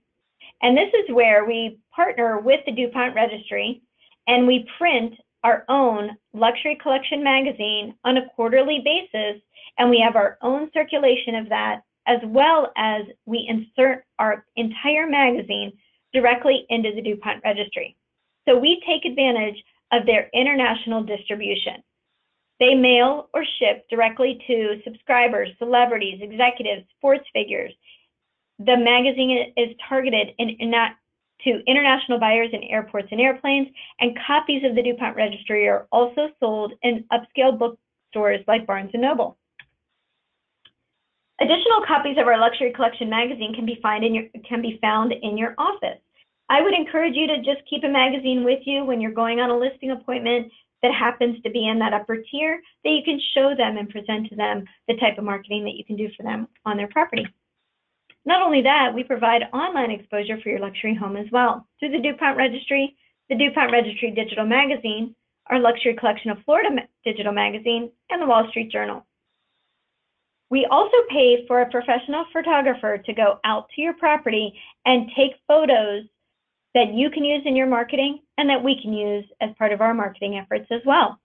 And this is where we partner with the DuPont Registry, and we print our own luxury collection magazine on a quarterly basis, and we have our own circulation of that, as well as we insert our entire magazine directly into the DuPont Registry. So we take advantage of their international distribution. They mail or ship directly to subscribers, celebrities, executives, sports figures. The magazine is targeted to international buyers in airports and airplanes, and copies of the DuPont Registry are also sold in upscale bookstores like Barnes & Noble. Additional copies of our Luxury Collection magazine can be found in your office. I would encourage you to just keep a magazine with you when you're going on a listing appointment that happens to be in that upper tier, that you can show them and present to them the type of marketing that you can do for them on their property. Not only that, we provide online exposure for your luxury home as well through the DuPont Registry, the DuPont Registry Digital Magazine, our Luxury Collection of Florida Digital Magazine, and the Wall Street Journal. We also pay for a professional photographer to go out to your property and take photos that you can use in your marketing and that we can use as part of our marketing efforts as well.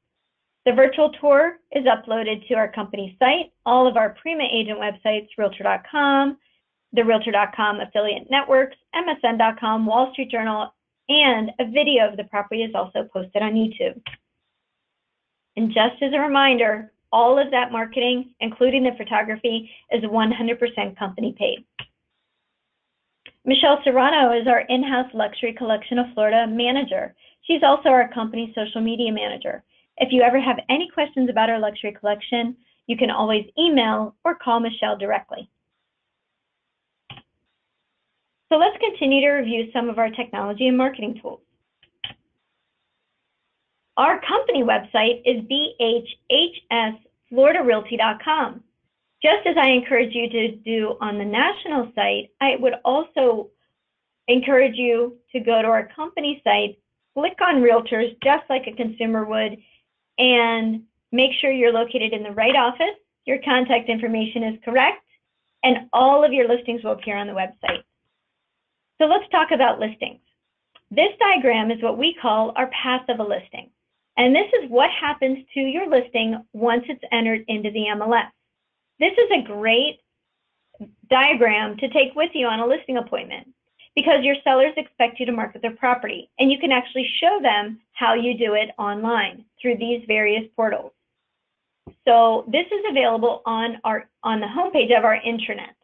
The virtual tour is uploaded to our company site, all of our Prima agent websites, Realtor.com, the Realtor.com affiliate networks, MSN.com, Wall Street Journal, and a video of the property is also posted on YouTube. And just as a reminder, all of that marketing, including the photography, is 100% company paid. Michelle Serrano is our in-house Luxury Collection of Florida manager. She's also our company social media manager. If you ever have any questions about our luxury collection, you can always email or call Michelle directly. So let's continue to review some of our technology and marketing tools. Our company website is bhhsfloridarealty.com. Just as I encourage you to do on the national site, I would also encourage you to go to our company site, click on Realtors just like a consumer would, and make sure you're located in the right office, your contact information is correct, and all of your listings will appear on the website. So let's talk about listings. This diagram is what we call our path of a listing. And this is what happens to your listing once it's entered into the MLS. This is a great diagram to take with you on a listing appointment because your sellers expect you to market their property, and you can actually show them how you do it online through these various portals. So this is available on the homepage of our intranet.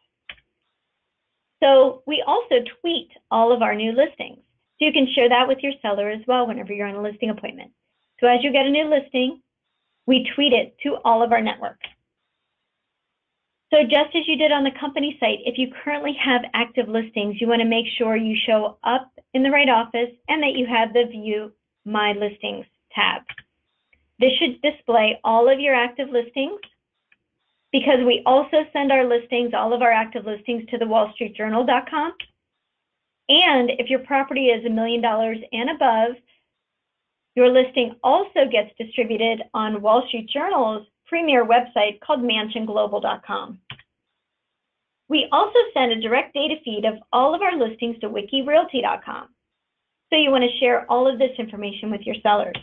So we also tweet all of our new listings. So you can share that with your seller as well whenever you're on a listing appointment. So as you get a new listing, we tweet it to all of our network. So just as you did on the company site, if you currently have active listings, you want to make sure you show up in the right office and that you have the View My Listings tab. This should display all of your active listings because we also send our listings, all of our active listings, to the wallstreetjournal.com. And if your property is $1 million and above, your listing also gets distributed on Wall Street Journal's premier website called mansionglobal.com. We also send a direct data feed of all of our listings to wikirealty.com. So you want to share all of this information with your sellers.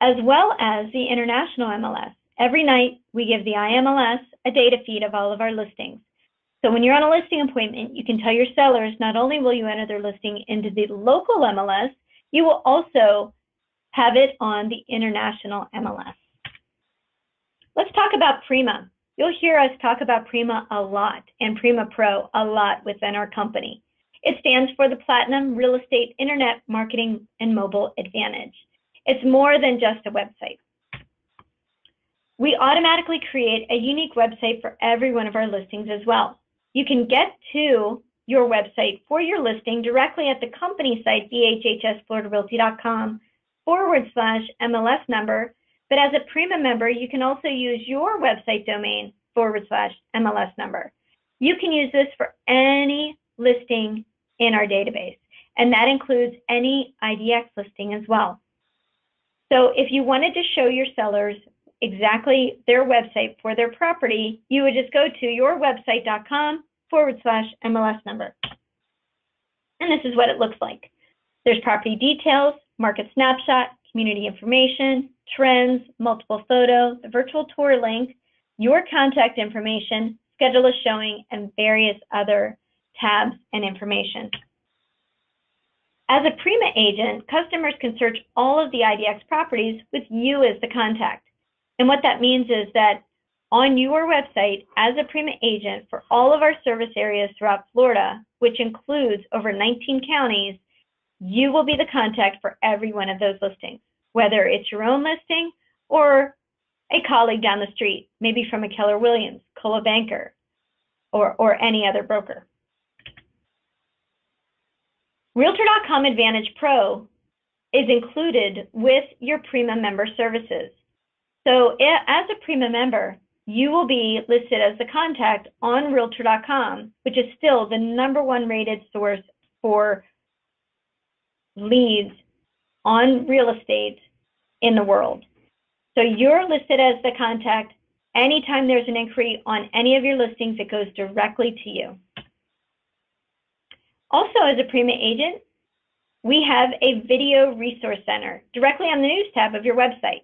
as well as the international MLS. Every night, we give the IMLS a data feed of all of our listings. So when you're on a listing appointment, you can tell your sellers not only will you enter their listing into the local MLS, you will also have it on the international MLS. Let's talk about Prima. You'll hear us talk about Prima a lot and Prima Pro a lot within our company. It stands for the Platinum Real Estate Internet Marketing and Mobile Advantage. It's more than just a website. We automatically create a unique website for every one of our listings as well. You can get to your website for your listing directly at the company site, bhsfloridarealty.com/MLS number. But as a Prima member, you can also use your website domain /MLS number. You can use this for any listing in our database, and that includes any IDX listing as well. So if you wanted to show your sellers exactly their website for their property, you would just go to yourwebsite.com/MLS number. And this is what it looks like. There's property details, market snapshot, community information, trends, multiple photos, the virtual tour link, your contact information, schedule a showing, and various other tabs and information. As a Prima agent, customers can search all of the IDX properties with you as the contact. And what that means is that on your website, as a Prima agent for all of our service areas throughout Florida, which includes over 19 counties, you will be the contact for every one of those listings, whether it's your own listing or a colleague down the street, maybe from a Keller Williams, Coldwell Banker, or any other broker. Realtor.com Advantage Pro is included with your Prima member services. So as a Prima member, you will be listed as the contact on Realtor.com, which is still the #1 rated source for leads on real estate in the world. So you're listed as the contact. Anytime there's an inquiry on any of your listings, it goes directly to you. Also, as a Prima agent, we have a video resource center directly on the news tab of your website.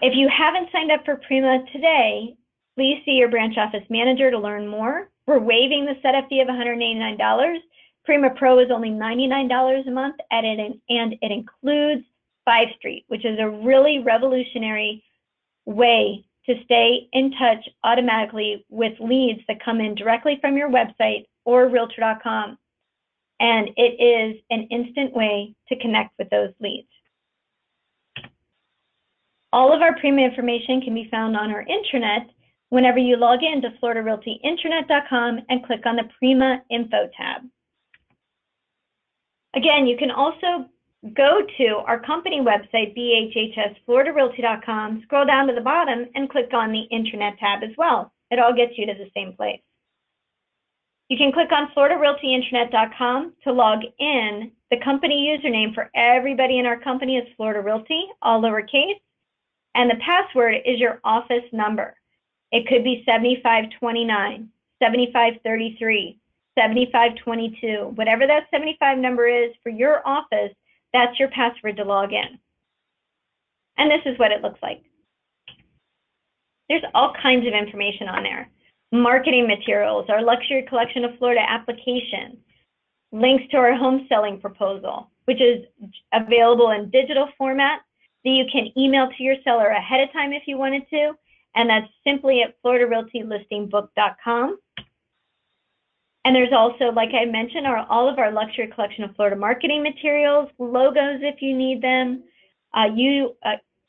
If you haven't signed up for Prima today, please see your branch office manager to learn more. We're waiving the setup fee of $189. Prima Pro is only $99 a month, and it includes 5 Street, which is a really revolutionary way to stay in touch automatically with leads that come in directly from your website or Realtor.com. And it is an instant way to connect with those leads. All of our Prima information can be found on our intranet whenever you log in to FloridaRealtyIntranet.com and click on the Prima Info tab. Again, you can also go to our company website, bhsfloridarealty.com, scroll down to the bottom, and click on the Intranet tab as well. It all gets you to the same place. You can click on FloridaRealtyIntranet.com to log in. The company username for everybody in our company is Florida Realty, all lowercase. And the password is your office number. It could be 7529, 7533, 7522, whatever that 75 number is for your office, that's your password to log in. And this is what it looks like. There's all kinds of information on there. Marketing materials, our Luxury Collection of Florida application, links to our home selling proposal, which is available in digital format that you can email to your seller ahead of time if you wanted to, and that's simply at FloridaRealtyListingBook.com. And there's also, like I mentioned, all of our Luxury Collection of Florida marketing materials, logos if you need them.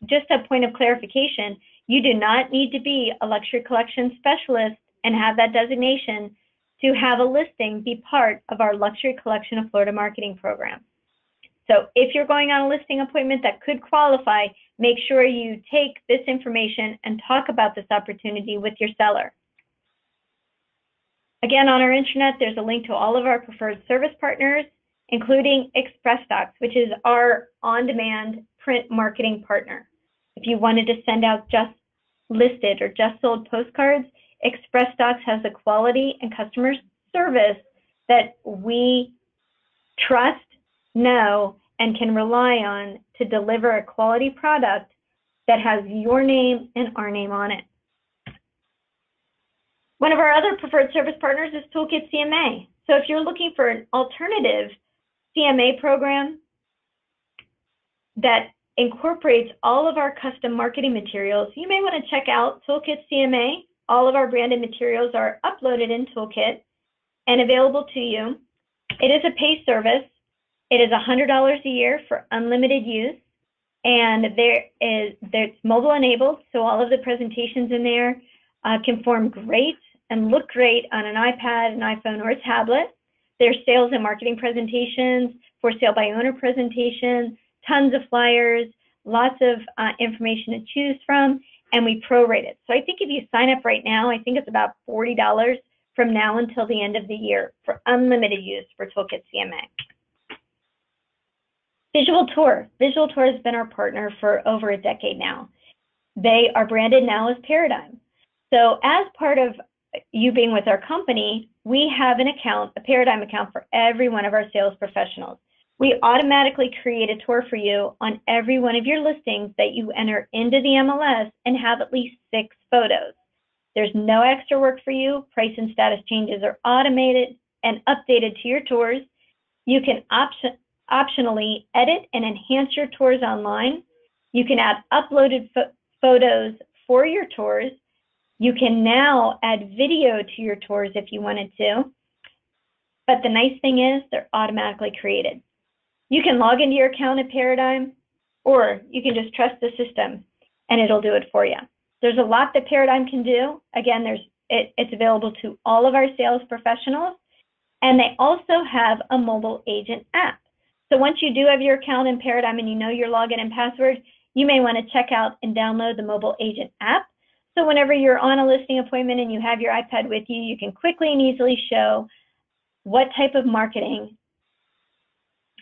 Just a point of clarification, you do not need to be a Luxury Collection specialist and have that designation to have a listing be part of our Luxury Collection of Florida marketing program. So if you're going on a listing appointment that could qualify, make sure you take this information and talk about this opportunity with your seller. Again, on our intranet, there's a link to all of our preferred service partners, including ExpressDocs, which is our on-demand print marketing partner. If you wanted to send out just listed or just sold postcards, ExpressDocs has the quality and customer service that we trust, know, and can rely on to deliver a quality product that has your name and our name on it. One of our other preferred service partners is Toolkit CMA. So if you're looking for an alternative CMA program that incorporates all of our custom marketing materials, you may want to check out Toolkit CMA. All of our branded materials are uploaded in Toolkit and available to you. It is a paid service. It is $100 a year for unlimited use, and it's mobile enabled, so all of the presentations in there can form great and look great on an iPad, an iPhone, or a tablet. There's sales and marketing presentations, for sale by owner presentations, tons of flyers, lots of information to choose from, and we prorate it. So I think if you sign up right now, I think it's about $40 from now until the end of the year for unlimited use for Toolkit CMA. Visual Tour. Visual Tour has been our partner for over a decade now. They are branded now as Paradigm. So as part of you being with our company, we have an account, a Paradigm account for every one of our sales professionals. We automatically create a tour for you on every one of your listings that you enter into the MLS and have at least 6 photos. There's no extra work for you. Price and status changes are automated and updated to your tours. You can optionally edit and enhance your tours online. You can add uploaded photos for your tours. You can now add video to your tours if you wanted to. But the nice thing is they're automatically created. You can log into your account at Paradigm, or you can just trust the system and it'll do it for you. There's a lot that Paradigm can do. Again, it's available to all of our sales professionals, and they also have a mobile agent app. So once you do have your account in Paradigm and you know your login and password, you may want to check out and download the mobile agent app. So whenever you're on a listing appointment and you have your iPad with you, you can quickly and easily show what type of marketing,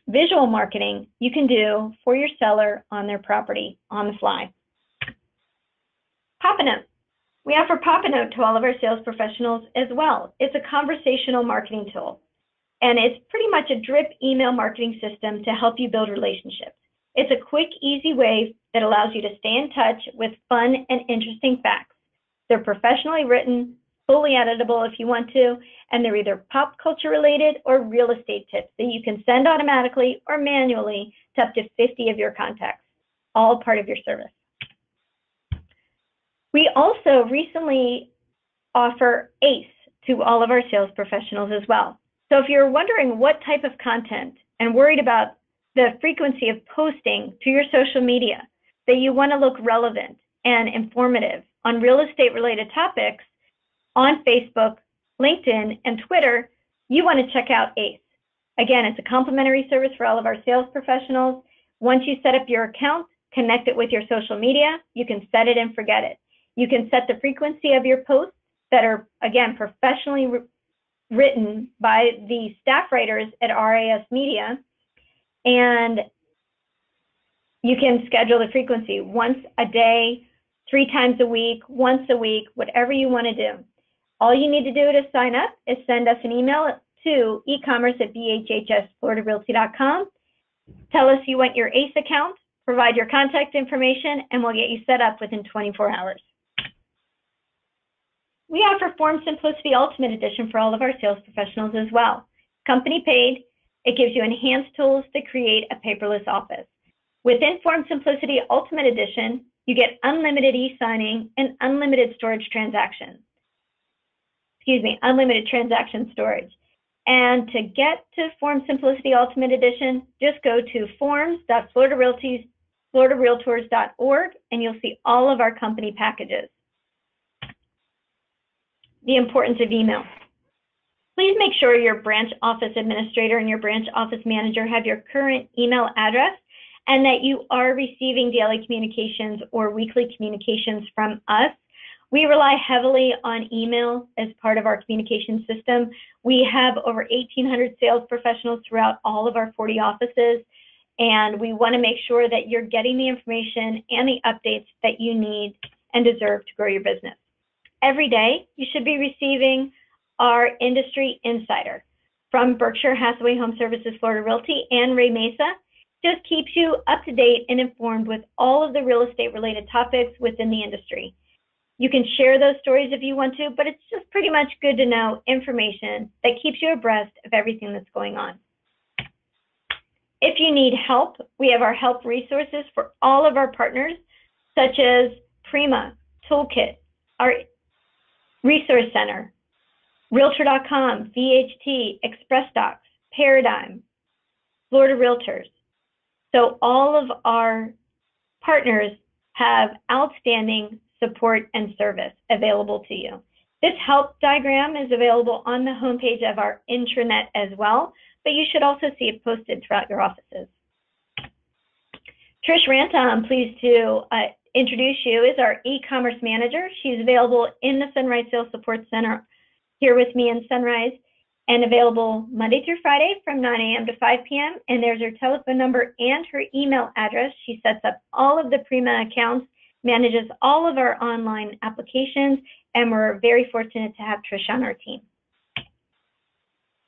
visual marketing, you can do for your seller on their property on the fly. Pop-a-Note. We offer Pop-a-Note to all of our sales professionals as well. It's a conversational marketing tool, and it's pretty much a drip email marketing system to help you build relationships. It's a quick, easy way that allows you to stay in touch with fun and interesting facts. They're professionally written, fully editable if you want to, and they're either pop culture related or real estate tips that you can send automatically or manually to up to 50 of your contacts, all part of your service. We also recently offer ACE to all of our sales professionals as well. So if you're wondering what type of content and worried about the frequency of posting to your social media, that you want to look relevant and informative on real estate related topics on Facebook, LinkedIn, and Twitter, you want to check out ACE. Again, it's a complimentary service for all of our sales professionals. Once you set up your account, connect it with your social media, you can set it and forget it. You can set the frequency of your posts that are, again, professionally written by the staff writers at RAS Media, and you can schedule the frequency once a day, 3 times a week, once a week, whatever you want to do. All you need to do to sign up is send us an email to ecommerce@bhhsfloridarealty.com. Tell us you want your ACE account, provide your contact information, and we'll get you set up within 24 hours. We offer Form Simplicity Ultimate Edition for all of our sales professionals as well. Company paid, it gives you enhanced tools to create a paperless office. Within Form Simplicity Ultimate Edition, you get unlimited e-signing and unlimited storage transactions. Unlimited transaction storage. And to get to Form Simplicity Ultimate Edition, just go to forms.floridarealtors.org and you'll see all of our company packages. The importance of email. Please make sure your branch office administrator and your branch office manager have your current email address and that you are receiving daily communications or weekly communications from us. We rely heavily on email as part of our communication system. We have over 1,800 sales professionals throughout all of our 40 offices, and we want to make sure that you're getting the information and the updates that you need and deserve to grow your business. Every day, you should be receiving our Industry Insider from Berkshire Hathaway Home Services Florida Realty and Ray Mesa. just keeps you up to date and informed with all of the real estate related topics within the industry. You can share those stories if you want to, but it's just pretty much good to know information that keeps you abreast of everything that's going on. If you need help, we have our help resources for all of our partners, such as Prima, Toolkit, our Resource Center, Realtor.com, VHT, ExpressDocs, Paradigm, Florida Realtors. So all of our partners have outstanding support and service available to you. This help diagram is available on the homepage of our intranet as well, but you should also see it posted throughout your offices. Trish Ranta, I'm pleased to introduce you, is our e-commerce manager. She's available in the Sunrise Sales Support Center here with me in Sunrise, and available Monday through Friday from 9 a.m. to 5 p.m. And there's her telephone number and her email address. She sets up all of the Prima accounts, manages all of our online applications, and we're very fortunate to have Trish on our team.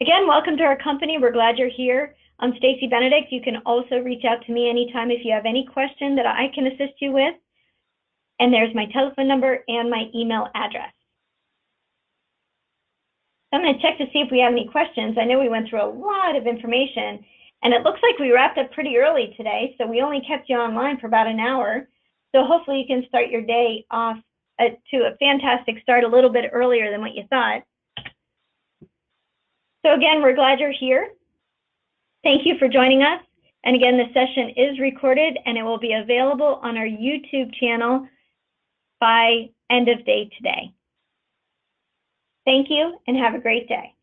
Again, welcome to our company. We're glad you're here. I'm Stacy Benedict. You can also reach out to me anytime if you have any question that I can assist you with. And there's my telephone number and my email address. I'm going to check to see if we have any questions. I know we went through a lot of information, and it looks like we wrapped up pretty early today, so we only kept you online for about an hour. So hopefully you can start your day off to a fantastic start a little bit earlier than what you thought. So again, we're glad you're here. Thank you for joining us. And again, the session is recorded and it will be available on our YouTube channel by end of day today. Thank you and have a great day.